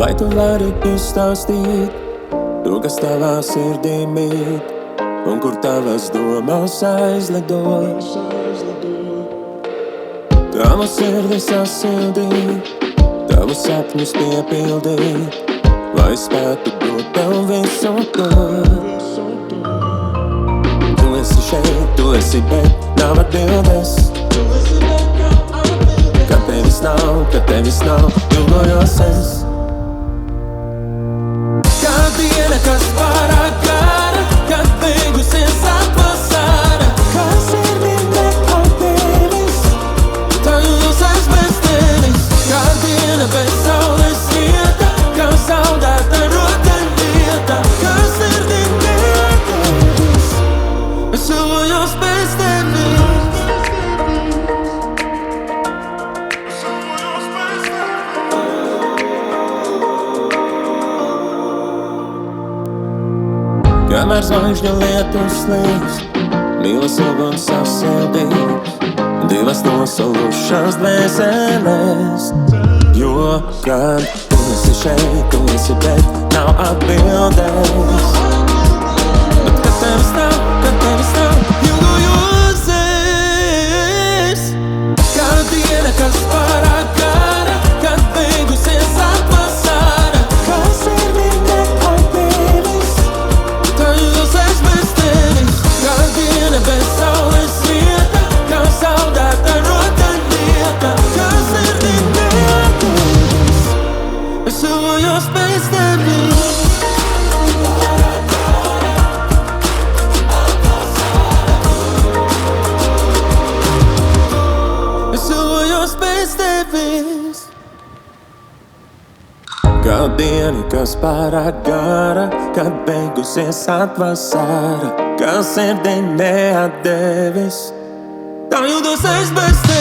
Vai tu vari izstāstīt to, kas tavā sirdī mīt, un kur tavas domas aizlido? Tavu sirdi sasildīt, tavu sapņus piepildīt, lai spētu dot tev visu to. Tu esi šeit, tu esi, bet nav atbildes. Kad tevis nav, ilgojos es. Kā diena, kas pārāk gara, kad beigusies atvasara, kā sirdī neatdevis, tā jūtos es bez tevis. Kā diena bez saules ieta, kā zaudēta rotaļlieta, kā sirdī neatdevis, es ilgojos bez tevis. Kamēr zvaigžņu lietus slīgs, mīlas uguns sasildīs divas nosolušās dvēseles. Jo, kad tu esi šeit, tu esi, bet nav atbildes. Bet kad tevis nav, ilgojos es. Kā diena, kas pārāk gara, kad beigusies atvasara, kā sirdī neatdevis, tā jūtos es bez tevis. Kā diena bez saules ieta, kā zaudēta rotaļlieta, kā sirdī neatdevis, es ilgojos bez tevis. Es ilgojos bez tevis. Kā diena, kas pārāk gara, kad beigusies atvasara, kā sirdī neatdevis, tā jūtos es bez tevis.